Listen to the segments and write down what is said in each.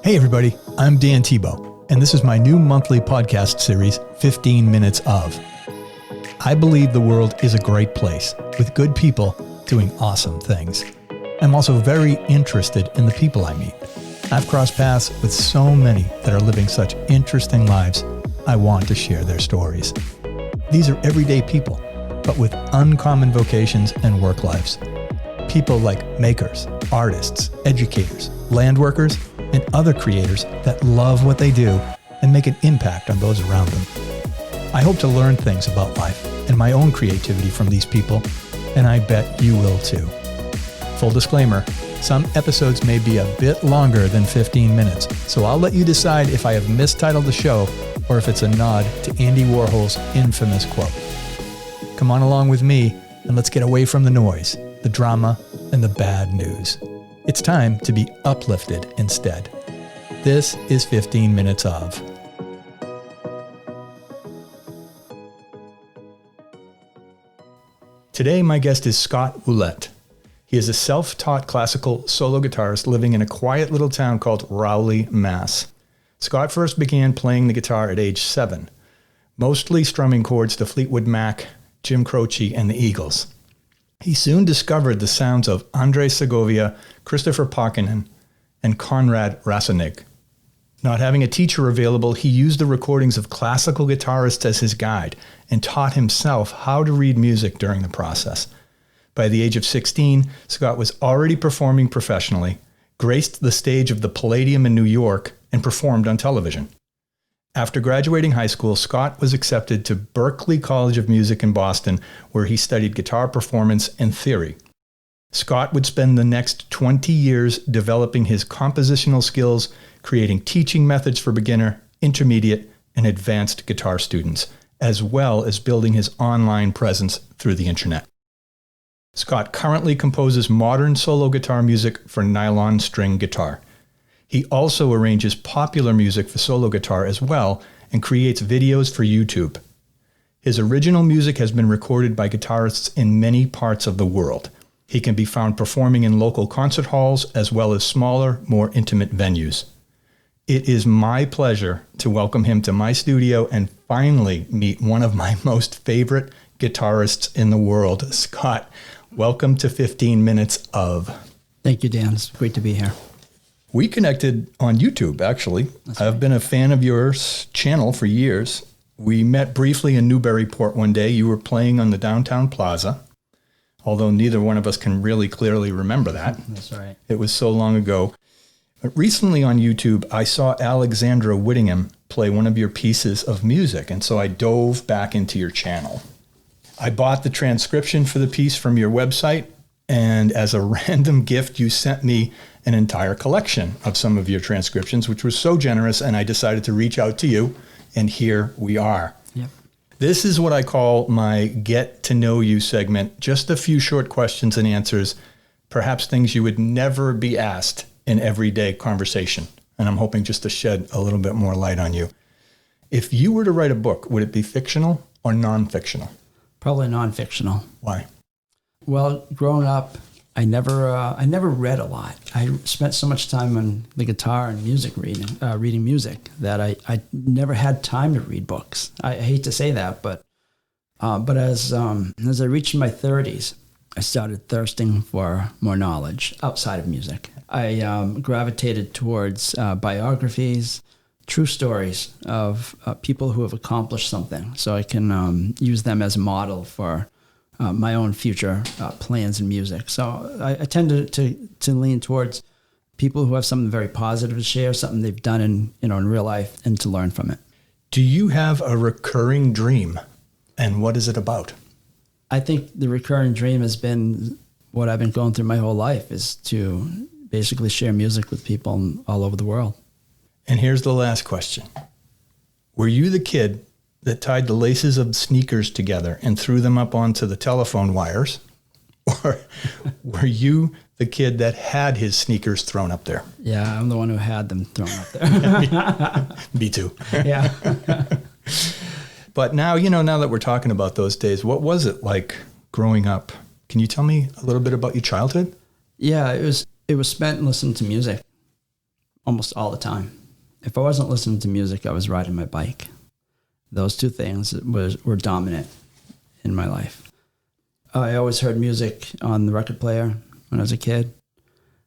Hey everybody, I'm Dan Thibeault, and this is my new monthly podcast series, 15 Minutes Of. I believe the world is a great place, with good people doing awesome things. I'm also very interested in the people I meet. I've crossed paths with so many that are living such interesting lives, I want to share their stories. These are everyday people, but with uncommon vocations and work lives. People like makers, artists, educators, land workers, and other creators that love what they do and make an impact on those around them. I hope to learn things about life and my own creativity from these people, and I bet you will too. Full disclaimer, some episodes may be a bit longer than 15 minutes, so I'll let you decide if I have mistitled the show or if it's a nod to Andy Warhol's infamous quote. Come on along with me and let's get away from the noise, the drama, and the bad news. It's time to be uplifted instead. This is 15 Minutes Of. Today, my guest is Scott Ouellette. He is a self-taught classical solo guitarist living in a quiet little town called Rowley, Mass. Scott first began playing the guitar at age 7, mostly strumming chords to Fleetwood Mac, Jim Croce, and the Eagles. He soon discovered the sounds of Andrei Segovia, Christopher Pokinen, and Konrad Rasanig. Not having a teacher available, he used the recordings of classical guitarists as his guide and taught himself how to read music during the process. By the age of 16, Scott was already performing professionally, graced the stage of the Palladium in New York, and performed on television. After graduating high school, Scott was accepted to Berklee College of Music in Boston, where he studied guitar performance and theory. Scott would spend the next 20 years developing his compositional skills, creating teaching methods for beginner, intermediate, and advanced guitar students, as well as building his online presence through the internet. Scott currently composes modern solo guitar music for nylon string guitar. He also arranges popular music for solo guitar as well and creates videos for YouTube. His original music has been recorded by guitarists in many parts of the world. He can be found performing in local concert halls as well as smaller, more intimate venues. It is my pleasure to welcome him to my studio and finally meet one of my most favorite guitarists in the world. Scott, welcome to 15 Minutes Of. Thank you, Dan. It's great to be here. We connected on YouTube, actually. That's I've right. been a fan of your channel for years. We met briefly in Newburyport one day. You were playing on the downtown plaza, although neither one of us can really clearly remember that. That's right. It was so long ago. But recently on YouTube, I saw Alexandra Whittingham play one of your pieces of music, and so I dove back into your channel. I bought the transcription for the piece from your website, and as a random gift, you sent me an entire collection of some of your transcriptions, which was so generous, and I decided to reach out to you, and here we are. Yep. This is what I call my Get to Know You segment, just a few short questions and answers, perhaps things you would never be asked in everyday conversation, and I'm hoping just to shed a little bit more light on you. If you were to write a book, would it be fictional or non-fictional? Probably non-fictional. Why? Well, growing up, I never read a lot. I spent so much time on the guitar and reading music, that I never had time to read books. I hate to say that, but as I reached my 30s, I started thirsting for more knowledge outside of music. I gravitated towards biographies, true stories of people who have accomplished something, so I can use them as a model for my own future plans in music. So I tend to lean towards people who have something very positive to share, something they've done in real life, and to learn from it. Do you have a recurring dream, and what is it about? I think the recurring dream has been what I've been going through my whole life, is to basically share music with people all over the world. And here's the last question. Were you the kid that tied the laces of sneakers together and threw them up onto the telephone wires? Or were you the kid that had his sneakers thrown up there? Yeah, I'm the one who had them thrown up there. Me too. Yeah. But now that we're talking about those days, what was it like growing up? Can you tell me a little bit about your childhood? Yeah, it was spent listening to music. almost all the time. If I wasn't listening to music, I was riding my bike. Those two things were dominant in my life. I always heard music on the record player when I was a kid.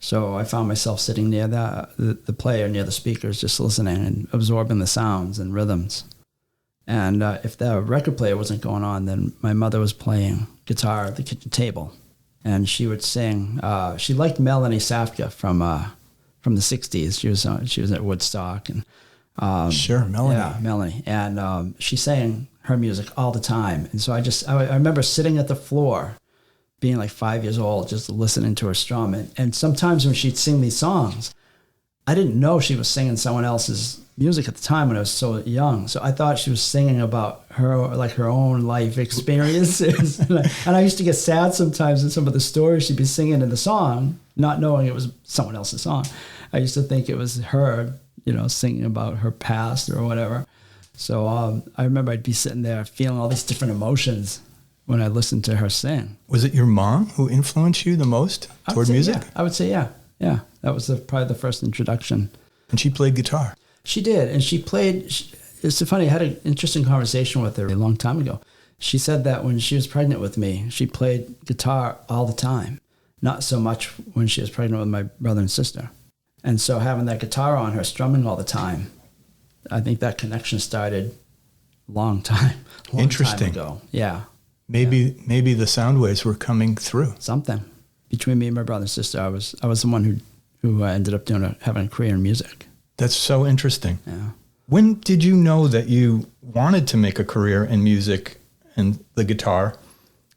So I found myself sitting near the player, near the speakers, just listening and absorbing the sounds and rhythms. And if the record player wasn't going on, then my mother was playing guitar at the kitchen table. And she would sing. She liked Melanie Safka from the 60s. She was at Woodstock. And sure, Melanie. Yeah, Melanie. And she sang her music all the time. And so I remember sitting at the floor, being like 5 years old, just listening to her strum. And sometimes when she'd sing these songs, I didn't know she was singing someone else's music at the time when I was so young. So I thought she was singing about her own life experiences. and I used to get sad sometimes in some of the stories she'd be singing in the song, not knowing it was someone else's song. I used to think it was her, singing about her past or whatever. So I remember I'd be sitting there feeling all these different emotions when I listened to her sing. Was it your mom who influenced you the most toward music? Yeah. I would say, yeah. Yeah, that was probably the first introduction. And she played guitar. She did, and she played. It's so funny. I had an interesting conversation with her a long time ago. She said that when she was pregnant with me, she played guitar all the time. Not so much when she was pregnant with my brother and sister. And so having that guitar on her, strumming all the time, I think that connection started long time ago. Yeah. Maybe the sound waves were coming through. Something. Between me and my brother and sister, I was the one who ended up having a career in music. That's so interesting. Yeah. When did you know that you wanted to make a career in music and the guitar?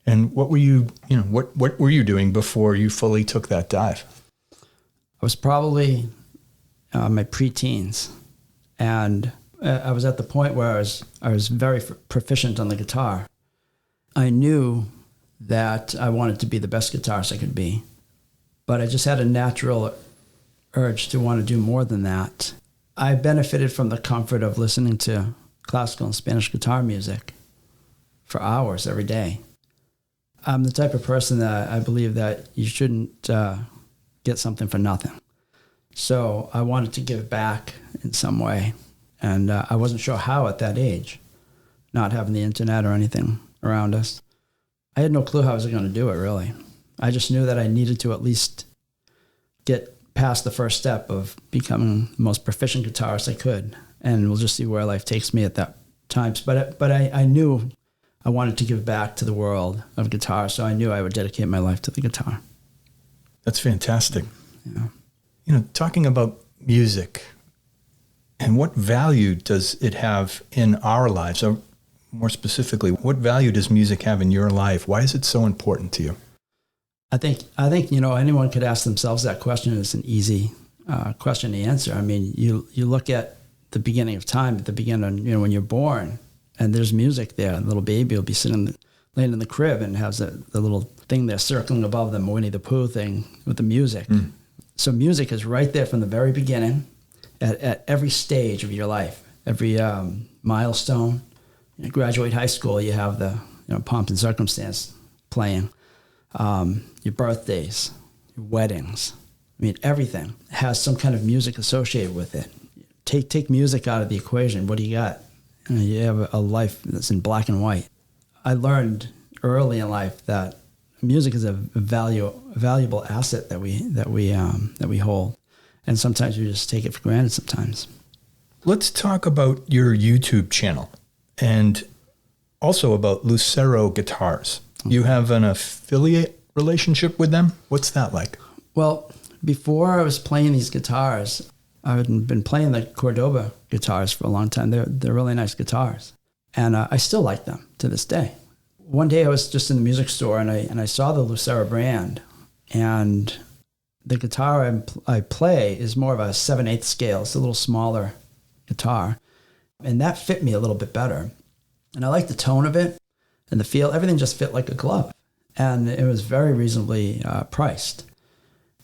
And what were you doing before you fully took that dive? I was probably my preteens, and I was at the point where I was very proficient on the guitar. I knew that I wanted to be the best guitarist I could be, but I just had a natural urge to want to do more than that. I benefited from the comfort of listening to classical and Spanish guitar music for hours every day. I'm the type of person that I believe that you shouldn't get something for nothing. So I wanted to give back in some way, and I wasn't sure how at that age, not having the internet or anything around us. I had no clue how I was going to do it, really. I just knew that I needed to at least get past the first step of becoming the most proficient guitarist I could, and we'll just see where life takes me at that time. But I knew I wanted to give back to the world of guitar, so I knew I would dedicate my life to the guitar. That's fantastic. Yeah. Talking about music, and what value does it have in our lives? Or more specifically, what value does music have in your life? Why is it so important to you? I think anyone could ask themselves that question. It's an easy question to answer. I mean, you look at the beginning of time, at the beginning, when you're born, and there's music there. A little baby will be laying in the crib and has the little thing there circling above them, Winnie the Pooh thing with the music. Mm. So music is right there from the very beginning, at every stage of your life, every milestone. You graduate high school, you have the pomp and circumstance playing. Your birthdays, your weddings. I mean, everything has some kind of music associated with it. Take music out of the equation. What do you got? You have a life that's in black and white. I learned early in life that music is a valuable asset that we hold, and sometimes we just take it for granted. Sometimes. Let's talk about your YouTube channel, and also about Lucero Guitars. You have an affiliate relationship with them? What's that like? Well, before I was playing these guitars, I had been playing the Cordoba guitars for a long time. They're really nice guitars. And I still like them to this day. One day I was just in the music store and I saw the Lucero brand. And the guitar I play is more of a 7/8 scale. It's a little smaller guitar. And that fit me a little bit better. And I like the tone of it. And the feel, everything just fit like a glove. And it was very reasonably priced.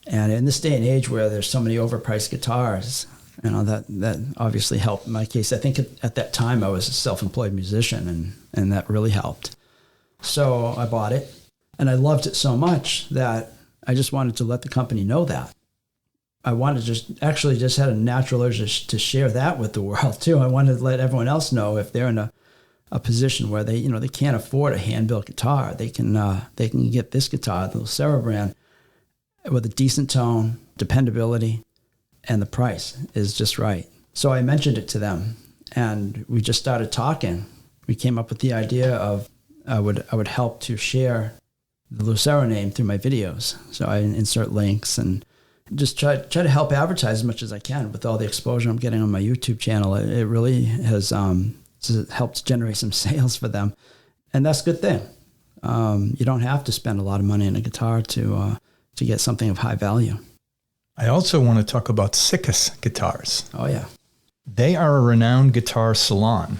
And in this day and age where there's so many overpriced guitars, that obviously helped in my case. I think at that time I was a self-employed musician, and that really helped. So I bought it, and I loved it so much that I just wanted to let the company know that. I wanted to just had a natural urge to share that with the world too. I wanted to let everyone else know if they're in a position where they can't afford a hand-built guitar, they can get this guitar, the Lucero brand, with a decent tone, dependability, and the price is just right. So I mentioned it to them, and we just started talking. We came up with the idea of I would help to share the Lucero name through my videos. So I insert links and just try to help advertise as much as I can with all the exposure I'm getting on my YouTube channel. It really has helped generate some sales for them, and that's a good thing. You don't have to spend a lot of money on a guitar to get something of high value. I also want to talk about Sicus Guitars. Oh, yeah. They are a renowned guitar salon,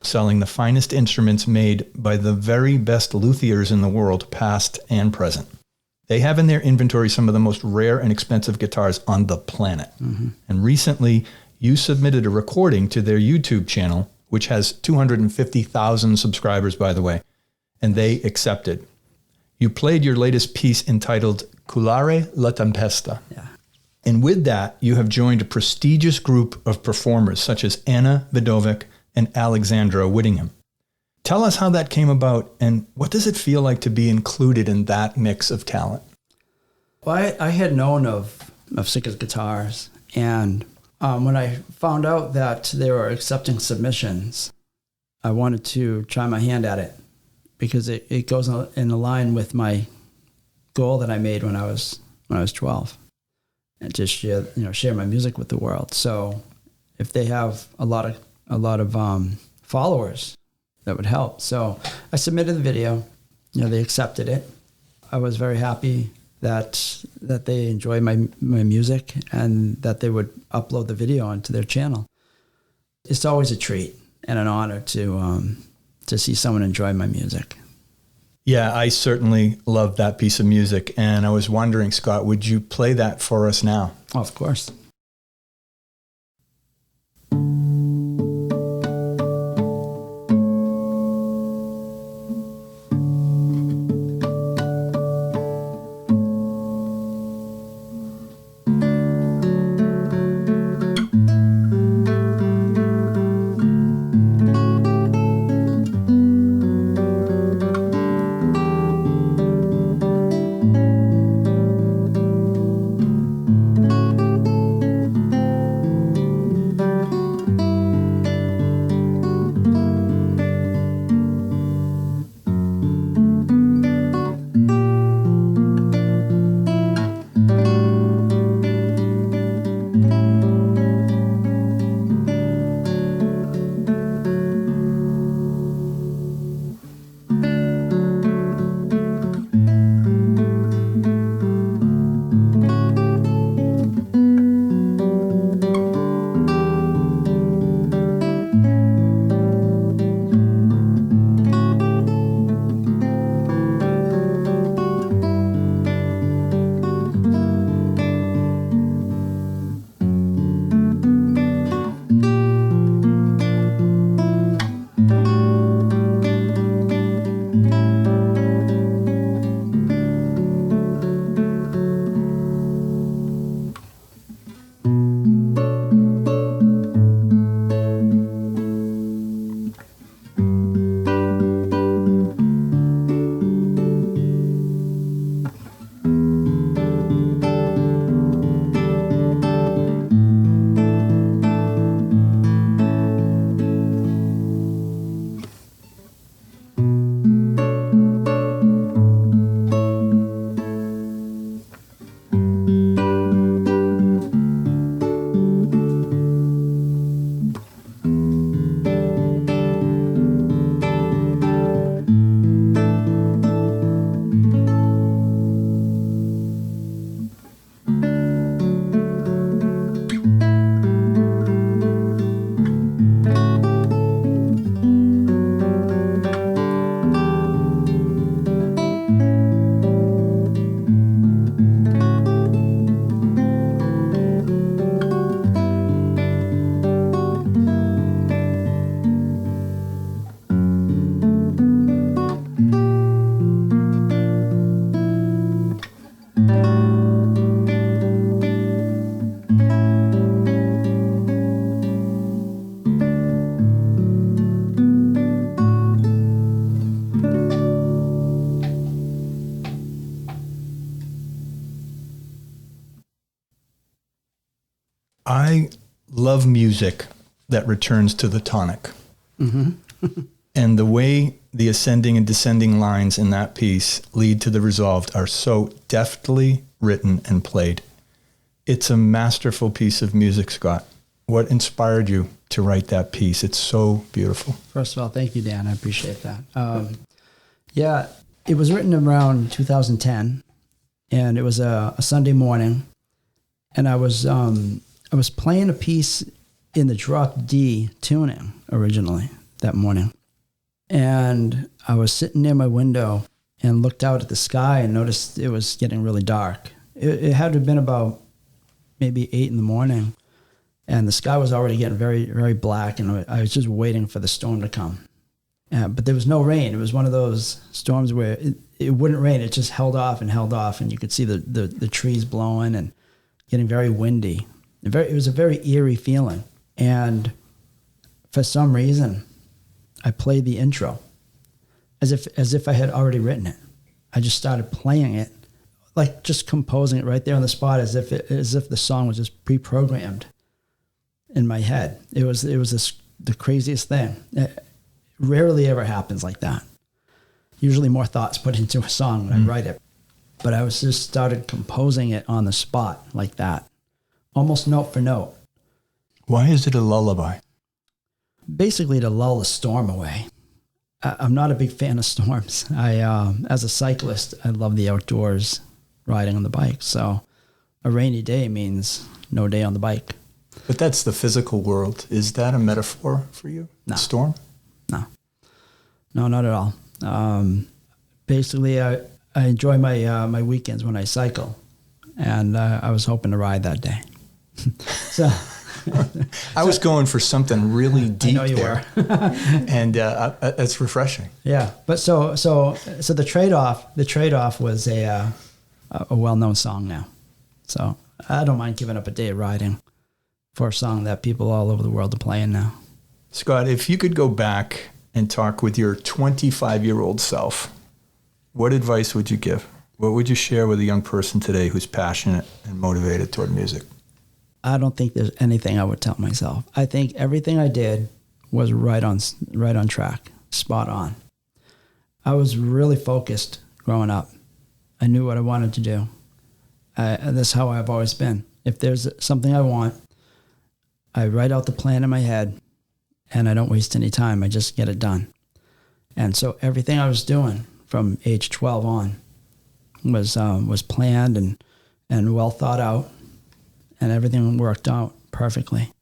selling the finest instruments made by the very best luthiers in the world, past and present. They have in their inventory some of the most rare and expensive guitars on the planet. Mm-hmm. And recently, you submitted a recording to their YouTube channel, which has 250,000 subscribers, by the way, and they accepted. You played your latest piece entitled Cullare la Tempesta. Yeah. And with that, you have joined a prestigious group of performers such as Anna Vidovic and Alexandra Whittingham. Tell us how that came about, and what does it feel like to be included in that mix of talent? Well, I had known of Sicus Guitars, and when I found out that they were accepting submissions, I wanted to try my hand at it because it goes in line with my goal that I made when I was 12, and to share my music with the world. So if they have a lot of followers, that would help. So I submitted the video. They accepted it. I was very happy that they enjoy my music and that they would upload the video onto their channel. It's always a treat and an honor to see someone enjoy my music. Yeah, I certainly love that piece of music. And I was wondering, Scott, would you play that for us now? Oh, of course. I love music that returns to the tonic. Mm-hmm. And the way the ascending and descending lines in that piece lead to the resolved are so deftly written and played. It's a masterful piece of music, Scott. What inspired you to write that piece? It's so beautiful. First of all, thank you, Dan. I appreciate that. Yeah, it was written around 2010, and it was a Sunday morning, and I was playing a piece in the drop D tuning originally that morning, and I was sitting near my window and looked out at the sky and noticed it was getting really dark. It had to have been about maybe 8 a.m, and the sky was already getting very, very black, and I was just waiting for the storm to come. But there was no rain. It was one of those storms where it wouldn't rain. It just held off, and you could see the trees blowing and getting very windy. It was a very eerie feeling. And for some reason, I played the intro as if I had already written it. I just started playing it, like just composing it right there on the spot, as if the song was just pre-programmed in my head. It was the craziest thing. It rarely ever happens like that. Usually more thoughts put into a song when I write it. But I was just started composing it on the spot like that, almost note for note. Why is it a lullaby? Basically to lull the storm away. I'm not a big fan of storms. As a cyclist, I love the outdoors, riding on the bike. So a rainy day means no day on the bike. But that's the physical world. Is that a metaphor for you? No. Storm? No, not at all. Basically, I enjoy my weekends when I cycle, and I was hoping to ride that day. So I was going for something really deep I know you there, and it's refreshing. Yeah, but so the trade-off was a well-known song now. So I don't mind giving up a day of riding for a song that people all over the world are playing now. Scott, if you could go back and talk with your 25-year-old self, what advice would you give? What would you share with a young person today who's passionate and motivated toward music? I don't think there's anything I would tell myself. I think everything I did was right on track, spot on. I was really focused growing up. I knew what I wanted to do. That's how I've always been. If there's something I want, I write out the plan in my head, and I don't waste any time. I just get it done. And so everything I was doing from age 12 on was planned and well thought out, and everything worked out perfectly.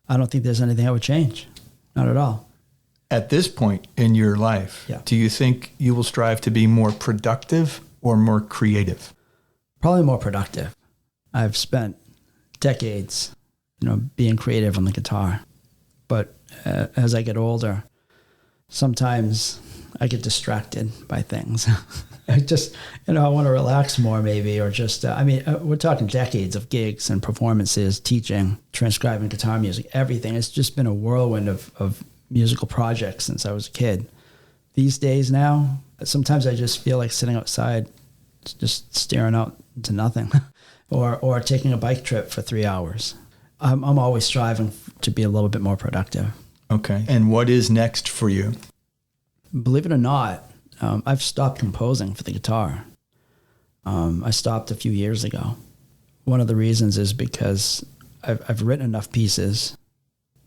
I don't think there's anything I would change. Not at all. At this point in your life, Do you think you will strive to be more productive or more creative? Probably more productive. I've spent decades, being creative on the guitar. But as I get older, sometimes I get distracted by things. I just, I want to relax more maybe, or just, we're talking decades of gigs and performances, teaching, transcribing guitar music, everything. It's just been a whirlwind of musical projects since I was a kid. These days now, sometimes I just feel like sitting outside, just staring out into nothing, or taking a bike trip for 3 hours. I'm always striving to be a little bit more productive. Okay. And what is next for you? Believe it or not, I've stopped composing for the guitar. I stopped a few years ago. One of the reasons is because I've written enough pieces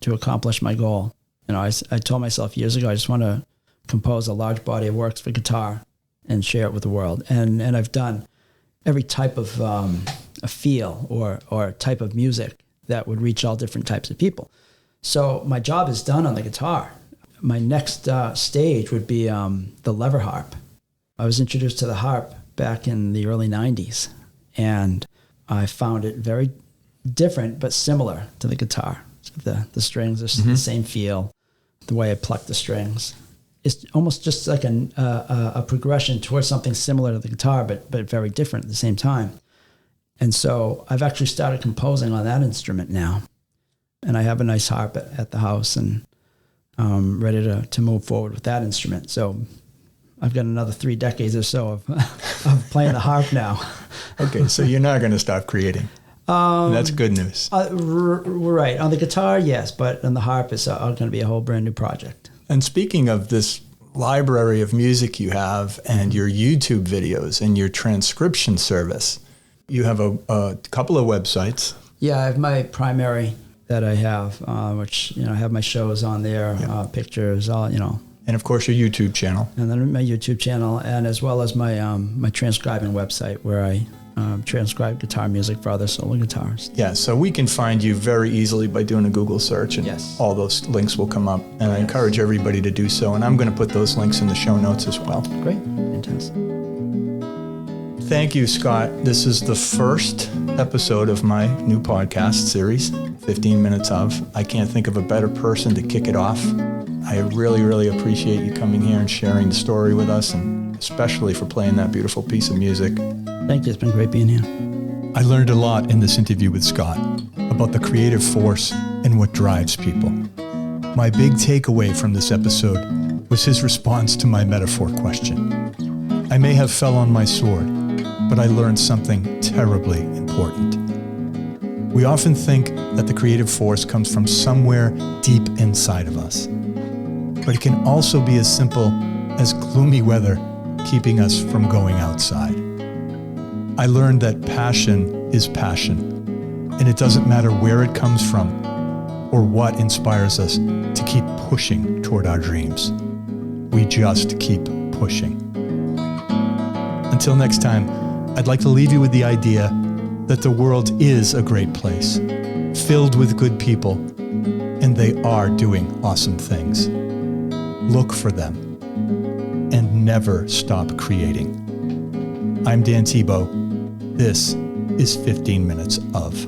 to accomplish my goal. I told myself years ago, I just want to compose a large body of works for guitar and share it with the world. And I've done every type of a feel or type of music that would reach all different types of people. So my job is done on the guitar. My next stage would be the lever harp. I was introduced to the harp back in the early 90s, and I found it very different but similar to the guitar. The strings are the same feel, the way I pluck the strings. It's almost just like a progression towards something similar to the guitar, but very different at the same time. And so I've actually started composing on that instrument now. And I have a nice harp at the house, and ready to move forward with that instrument. So I've got another 3 decades or so of playing the harp now. Okay, so you're not going to stop creating. That's good news. Right. On the guitar, yes, but on the harp, it's going to be a whole brand new project. And speaking of this library of music you have and your YouTube videos and your transcription service, you have a couple of websites. Yeah, I have my primary that I have, which, I have my shows on there, pictures, all, And of course your YouTube channel. And then my YouTube channel, and as well as my my transcribing website where I transcribe guitar music for other solo guitarists. Yeah, so we can find you very easily by doing a Google search, and yes, all those links will come up. And I encourage everybody to do so, and I'm going to put those links in the show notes as well. Great, fantastic. Thank you, Scott. This is the first episode of my new podcast series, 15 Minutes Of. I can't think of a better person to kick it off. I really, really appreciate you coming here and sharing the story with us, and especially for playing that beautiful piece of music. Thank you. It's been great being here. I learned a lot in this interview with Scott about the creative force and what drives people. My big takeaway from this episode was his response to my metaphor question. I may have fell on my sword, but I learned something terribly important. We often think that the creative force comes from somewhere deep inside of us. But it can also be as simple as gloomy weather keeping us from going outside. I learned that passion is passion, and it doesn't matter where it comes from or what inspires us to keep pushing toward our dreams. We just keep pushing. Until next time, I'd like to leave you with the idea that the world is a great place, filled with good people, and they are doing awesome things. Look for them, and never stop creating. I'm Dan Thibeault. This is 15 Minutes Of.